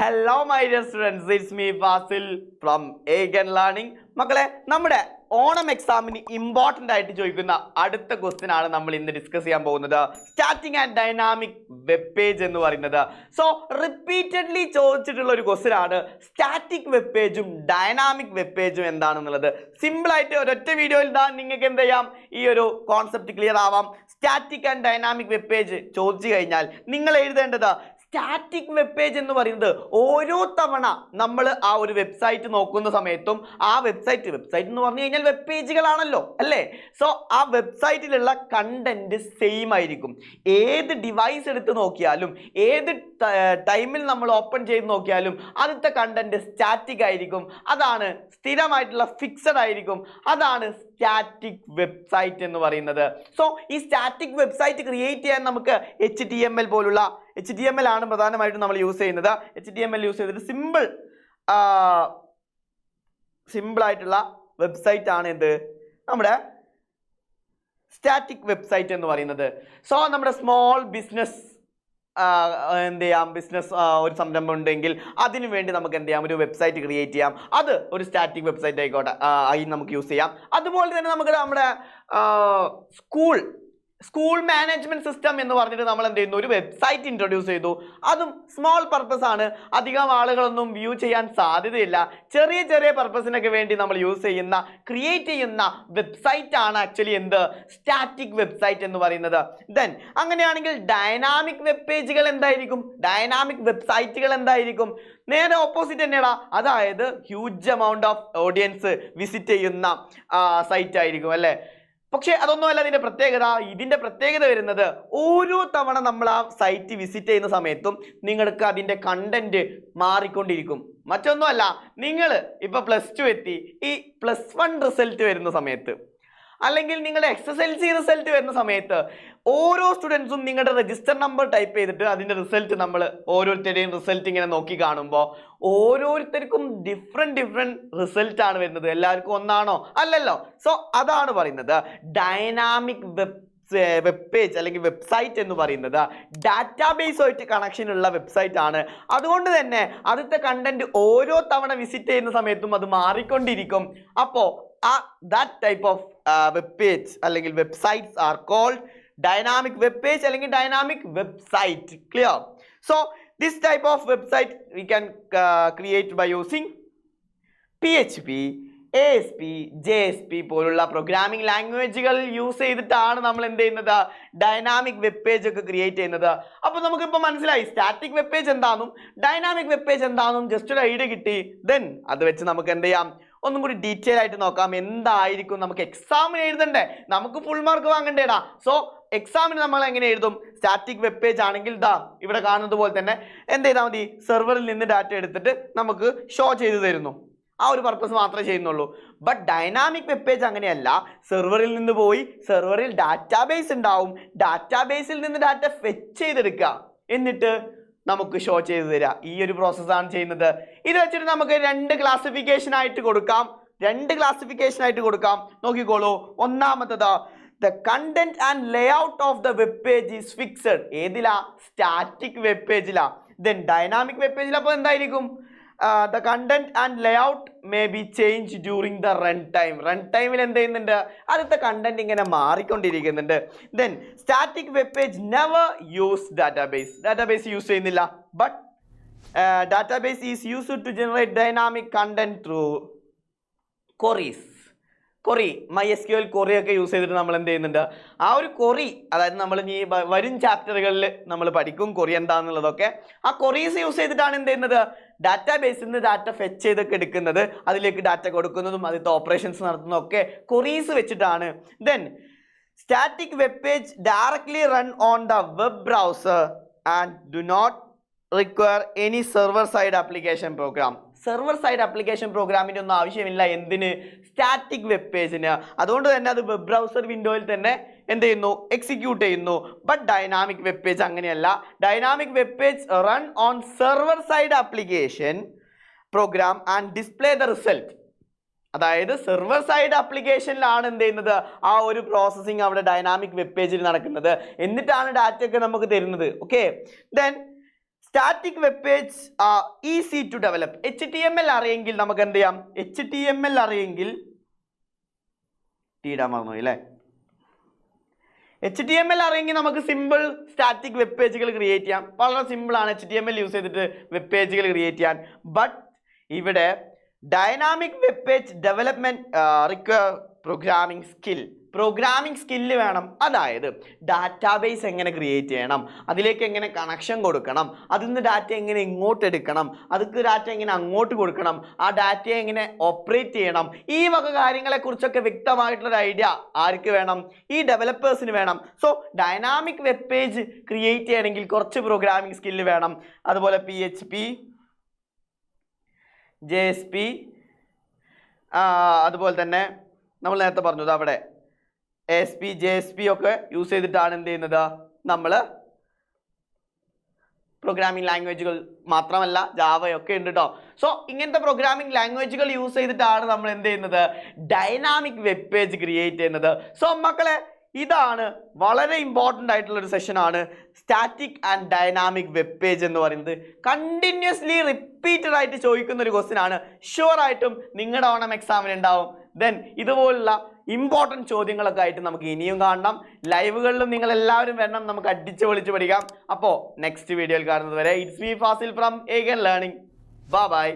Hello my dear students, it's me Fasil from Again Learning. മക്കളെ നമ്മുടെ ഓണം എക്സാമിന് important ആയിട്ട് ചോദിക്കുന്ന അടുത്ത ക്വസ്റ്റ്യൻ ആണ് നമ്മൾ ഇന്ന് ഡിസ്കസ് ചെയ്യാൻ പോകുന്നത്. Static and dynamic web page എന്ന് പറയുന്നത്. സോ റിപ്പീറ്റഡ്ലി ചോദിച്ചിട്ടുള്ള ഒരു ക്വസ്റ്റ്യൻ ആണ് സ്റ്റാറ്റിക് വെബ് പേജും ഡൈനാമിക് വെബ് പേജും എന്താണെന്നുള്ളത്. സിമ്പിൾ ആയിട്ട് ഒരൊറ്റ വീഡിയോയിൽ നിങ്ങൾക്ക് എന്ത് ചെയ്യാം, ഈ ഒരു കോൺസെപ്റ്റ് ക്ലിയർ ആവാം. Static and dynamic web page ചോദിച്ചു കഴിഞ്ഞാൽ നിങ്ങൾ എഴുതേണ്ടത് സ്റ്റാറ്റിക് വെബ് പേജ് എന്ന് പറയുന്നത് ഓരോ തവണ നമ്മൾ ആ ഒരു വെബ്സൈറ്റ് നോക്കുന്ന സമയത്തും ആ വെബ്സൈറ്റ് എന്ന് പറഞ്ഞു കഴിഞ്ഞാൽ വെബ് പേജുകളാണല്ലോ അല്ലേ. സോ ആ വെബ്സൈറ്റിലുള്ള കണ്ടന്റ് സെയിം ആയിരിക്കും. ഏത് ഡിവൈസ് എടുത്ത് നോക്കിയാലും ഏത് ടൈമിൽ നമ്മൾ ഓപ്പൺ ചെയ്ത് നോക്കിയാലും ആദ്യത്തെ കണ്ടന്റ് സ്റ്റാറ്റിക് ആയിരിക്കും. അതാണ് സ്ഥിരമായിട്ടുള്ള ഫിക്സഡ് ആയിരിക്കും. അതാണ് സ്റ്റാറ്റിക് വെബ്സൈറ്റ് എന്ന് പറയുന്നത്. സോ ഈ സ്റ്റാറ്റിക് വെബ്സൈറ്റ് ക്രിയേറ്റ് ചെയ്യാൻ നമുക്ക് HTML പോലുള്ള HTML ആണ് പ്രധാനമായിട്ടും നമ്മൾ യൂസ് ചെയ്യുന്നത്. HTML യൂസ് ചെയ്തിട്ട് സിമ്പിൾ ആയിട്ടുള്ള വെബ്സൈറ്റ് ആണ് ഇത് നമ്മുടെ സ്റ്റാറ്റിക് വെബ്സൈറ്റ് എന്ന് പറയുന്നത്. സോ നമ്മുടെ സ്മോൾ ബിസിനസ് എന്ത് ചെയ്യാം, ബിസിനസ് ഒരു സംരംഭം ഉണ്ടെങ്കിൽ അതിനു വേണ്ടി നമുക്ക് എന്ത് ചെയ്യാം, ഒരു വെബ്സൈറ്റ് ക്രിയേറ്റ് ചെയ്യാം. അത് ഒരു സ്റ്റാറ്റിക് വെബ്സൈറ്റ് ആയിക്കോട്ടെ, ആയി നമുക്ക് യൂസ് ചെയ്യാം. അതുപോലെ തന്നെ നമുക്ക് നമ്മുടെ സ്കൂൾ മാനേജ്മെന്റ് സിസ്റ്റം എന്ന് പറഞ്ഞിട്ട് നമ്മൾ എന്ത് ചെയ്യുന്നു, ഒരു വെബ്സൈറ്റ് ഇൻട്രൊഡ്യൂസ് ചെയ്തു. അതും സ്മോൾ പർപ്പസ് ആണ്, അധികം ആളുകളൊന്നും വ്യൂ ചെയ്യാൻ സാധ്യതയില്ല. ചെറിയ ചെറിയ പർപ്പസിനൊക്കെ വേണ്ടി നമ്മൾ യൂസ് ചെയ്യുന്ന ക്രിയേറ്റ് ചെയ്യുന്ന വെബ്സൈറ്റ് ആണ് ആക്ച്വലി എന്ത്, സ്റ്റാറ്റിക് വെബ്സൈറ്റ് എന്ന് പറയുന്നത്. ദെൻ അങ്ങനെയാണെങ്കിൽ ഡൈനാമിക് വെബ് പേജുകൾ എന്തായിരിക്കും, ഡൈനാമിക് വെബ്സൈറ്റുകൾ എന്തായിരിക്കും? നേരെ ഓപ്പോസിറ്റ് തന്നെയാടാ. അതായത് huge amount of audience visit ചെയ്യുന്ന സൈറ്റ് ആയിരിക്കും അല്ലേ. പക്ഷെ അതൊന്നുമല്ല ഇതിന്റെ പ്രത്യേകത വരുന്നത് ഓരോ തവണ നമ്മൾ ആ സൈറ്റ് വിസിറ്റ് ചെയ്യുന്ന സമയത്തും നിങ്ങൾക്ക് അതിന്റെ കണ്ടന്റ് മാറിക്കൊണ്ടിരിക്കും. മറ്റൊന്നുമല്ല, നിങ്ങൾ ഇപ്പൊ +2 എത്തി, ഈ +1 റിസൾട്ട് വരുന്ന സമയത്ത് അല്ലെങ്കിൽ നിങ്ങളുടെ SSLC റിസൾട്ട് വരുന്ന സമയത്ത് ഓരോ സ്റ്റുഡൻസും നിങ്ങളുടെ രജിസ്റ്റർ നമ്പർ ടൈപ്പ് ചെയ്തിട്ട് അതിന്റെ റിസൾട്ട് നമ്മൾ ഓരോരുത്തരുടെയും റിസൾട്ട് ഇങ്ങനെ നോക്കി കാണുമ്പോൾ ഓരോരുത്തർക്കും ഡിഫറെന്റ് റിസൾട്ട് ആണ് വരുന്നത്. എല്ലാവർക്കും ഒന്നാണോ? അല്ലല്ലോ. സോ അതാണ് പറയുന്നത് ഡൈനാമിക് വെബ് പേജ് അല്ലെങ്കിൽ വെബ്സൈറ്റ് എന്ന് പറയുന്നത് ഡാറ്റാബേസുമായിട്ട് കണക്ഷൻ ഉള്ള വെബ്സൈറ്റ് ആണ്. അതുകൊണ്ട് തന്നെ അതിന്റെ കണ്ടന്റ് ഓരോ തവണ വിസിറ്റ് ചെയ്യുന്ന സമയത്തും അത് മാറിക്കൊണ്ടിരിക്കും. അപ്പോൾ that type of web page അല്ലെങ്കിൽ websites are called dynamic web page അല്ലെങ്കിൽ dynamic website. Clear? So this type of website we can create by using PHP, ASP, JSP പോലുള്ള പ്രോഗ്രാമിംഗ് ലാംഗ്വേജുകൾ യൂസ് ചെയ്തിട്ടാണ് നമ്മൾ എന്ത് ചെയ്യുന്നത്, ഡൈനാമിക് വെബ് പേജ് ഒക്കെ create ചെയ്യുന്നത്. അപ്പോൾ നമുക്കിപ്പോൾ മനസ്സിലായി സ്റ്റാറ്റിക് വെബ് പേജ് എന്താണെന്നും ഡൈനാമിക് വെബ് പേജ് എന്താണെന്നും ജസ്റ്റ് ഒരു ഐഡിയ കിട്ടി. ദെൻ അത് വെച്ച് നമുക്ക് എന്ത് ചെയ്യാം, ഒന്നും കൂടി ഡീറ്റെയിൽ ആയിട്ട് നോക്കാം. എന്തായിരിക്കും നമുക്ക് എക്സാമിന് എഴുതണ്ടേ, നമുക്ക് ഫുൾ മാർക്ക് വാങ്ങണ്ടേടാ. സോ എക്സാമിന് നമ്മൾ എങ്ങനെ എഴുതും? സ്റ്റാറ്റിക് വെബ് പേജ് ആണെങ്കിൽ ഇവിടെ കാണുന്നത് പോലെ തന്നെ എന്ത് ചെയ്താൽ മതി, സെർവറിൽ നിന്ന് ഡാറ്റ എടുത്തിട്ട് നമുക്ക് ഷോ ചെയ്തു തരുന്നു. ആ ഒരു പർപ്പസ് മാത്രമേ ചെയ്യുന്നുള്ളൂ. ബട്ട് ഡൈനാമിക് വെബ് പേജ് അങ്ങനെയല്ല. സെർവറിൽ നിന്ന് പോയി സെർവറിൽ ഡാറ്റാബേസ് ഉണ്ടാവും, ഡാറ്റാബേസിൽ നിന്ന് ഡാറ്റ ഫെച്ച് ചെയ്തെടുക്കുക, എന്നിട്ട് നമുക്ക് ഷോ ചെയ്തു തരാം. ഈ ഒരു പ്രോസസ്സാണ് ചെയ്യുന്നത്. ഇത് വെച്ചിട്ട് നമുക്ക് രണ്ട് ക്ലാസിഫിക്കേഷൻ ആയിട്ട് കൊടുക്കാം. നോക്കിക്കോളൂ. ഒന്നാമത്തത് the content and layout of the web page is fixed. ഏതിലാ? സ്റ്റാറ്റിക് വെബ് പേജിലാ. then dynamic web പേജിൽ അപ്പോൾ എന്തായിരിക്കും? the content and layout may be changed during the run time എന്ത് ചെയ്യുന്നുണ്ട്, അടുത്ത കണ്ടന്റ് ഇങ്ങനെ മാറിക്കൊണ്ടിരിക്കുന്നുണ്ട്. then static web page never use database use ചെയ്യുന്നില്ല. but database is used to generate dynamic content through queries. MySQL query ഒക്കെ use ചെയ്തിട്ട് നമ്മൾ എന്ത് ചെയ്യുന്നുണ്ട്, ആ ഒരു query, അതായത് നമ്മൾ ഈ വരും ചാപ്റ്ററുകളിൽ നമ്മൾ പഠിക്കും query എന്താണെന്നുള്ളതൊക്കെ. ആ queries യൂസ് ചെയ്തിട്ടാണ് എന്ത് ചെയ്യുന്നത്, ഡാറ്റാബേസിൽ നിന്ന് ഡാറ്റ ഫെച്ച് ചെയ്തൊക്കെ എടുക്കുന്നത്, അതിലേക്ക് ഡാറ്റ കൊടുക്കുന്നതും അതിലത്തെ ഓപ്പറേഷൻസ് നടത്തുന്നതും ഒക്കെ queries വെച്ചിട്ടാണ്. then static web page directly run on the web browser and do not require any server side application program. Server side application പ്രോഗ്രാമിൻ്റെ ഒന്നും ആവശ്യമില്ല. എന്തിന്? സ്റ്റാറ്റിക് വെബ് പേജിന്. അതുകൊണ്ട് തന്നെ അത് വെബ് ബ്രൗസർ വിൻഡോയിൽ തന്നെ എന്ത് ചെയ്യുന്നു, എക്സിക്യൂട്ട് ചെയ്യുന്നു. ബട്ട് ഡൈനാമിക് വെബ് പേജ് അങ്ങനെയല്ല. Dynamic web page run on server side application programme and display the result. അതായത് സെർവർ സൈഡ് ആപ്ലിക്കേഷനിലാണ് എന്ത് ചെയ്യുന്നത്, ആ ഒരു പ്രോസസ്സിങ് അവിടെ ഡൈനാമിക് വെബ് പേജിൽ നടക്കുന്നത്. എന്നിട്ടാണ് ഡാറ്റ ഒക്കെ നമുക്ക് തരുന്നത്. Okay. Then static web page easy to develop. HTML അറിയെങ്കിൽ നമുക്ക് എന്ത് ചെയ്യാം? HTML അറിയെങ്കിൽ ഇടാൻ മറന്നു അല്ലേ? HTML അറിയെങ്കിൽ നമുക്ക് സിമ്പിൾ സ്റ്റാറ്റിക് വെബ് പേജുകൾ ക്രിയേറ്റ് ചെയ്യാം. വളരെ സിമ്പിൾ ആണ് HTML യൂസ് ചെയ്തിട്ട് വെബ് പേജുകൾ ക്രിയേറ്റ് ചെയ്യാൻ. ബട്ട് ഇവിടെ dynamic web page development require programming skill വേണം. അതായത് ഡാറ്റാബേസ് എങ്ങനെ ക്രിയേറ്റ് ചെയ്യണം, അതിലേക്ക് എങ്ങനെ കണക്ഷൻ കൊടുക്കണം, അതിൽ നിന്ന് ഡാറ്റ എങ്ങനെ ഇങ്ങോട്ട് എടുക്കണം, അതിക്ക് ഡാറ്റ എങ്ങനെ അങ്ങോട്ട് കൊടുക്കണം, ആ ഡാറ്റയെ എങ്ങനെ ഓപ്പറേറ്റ് ചെയ്യണം, ഈ വക കാര്യങ്ങളെ കുറിച്ചൊക്കെ വ്യക്തമായിട്ടുള്ളൊരു ഐഡിയ ആർക്ക് വേണം? ഈ ഡെവലപ്പേഴ്സിന് വേണം. So dynamic web page create ചെയ്യണമെങ്കിൽ കുറച്ച് പ്രോഗ്രാമിംഗ് സ്കില്ല് വേണം. അതുപോലെ PHP, JSP, അതുപോലെ തന്നെ നമ്മൾ നേരത്തെ പറഞ്ഞത് അവിടെ ASP, JSP ഒക്കെ യൂസ് ചെയ്തിട്ടാണ് എന്ത് ചെയ്യുന്നത്? നമ്മൾ പ്രോഗ്രാമിംഗ് ലാംഗ്വേജുകൾ മാത്രമല്ല ജാവയൊക്കെ ഉണ്ട് കേട്ടോ. സോ ഇങ്ങനത്തെ പ്രോഗ്രാമിംഗ് ലാംഗ്വേജുകൾ യൂസ് ചെയ്തിട്ടാണ് നമ്മൾ എന്ത് ചെയ്യുന്നത്? ഡൈനാമിക് വെബ് പേജ് ക്രിയേറ്റ് ചെയ്യുന്നത്. സോ മക്കളെ, ഇതാണ് വളരെ ഇമ്പോർട്ടൻ്റ് ആയിട്ടുള്ള ഒരു സെഷനാണ് static and dynamic web page എന്ന് പറയുന്നത്. കണ്ടിന്യൂസ്ലി റിപ്പീറ്റഡ് ആയിട്ട് ചോദിക്കുന്ന ഒരു ക്വസ്റ്റ്യൻ ആണ്. ഷുവർ ആയിട്ടും നിങ്ങളുടെ ഓണം എക്സാമിന് ഉണ്ടാവും. ദെൻ ഇതുപോലുള്ള ഇമ്പോർട്ടൻറ്റ് ചോദ്യങ്ങളൊക്കെ ആയിട്ട് നമുക്ക് ഇനിയും കാണണം. ലൈവുകളിലും നിങ്ങൾ എല്ലാവരും വരണം, നമുക്ക് അടിച്ച് പൊളിച്ച് പഠിക്കാം. അപ്പോൾ നെക്സ്റ്റ് വീഡിയോയിൽ കാണുന്നത് വരെ it's me Fasil from Egan learning. By.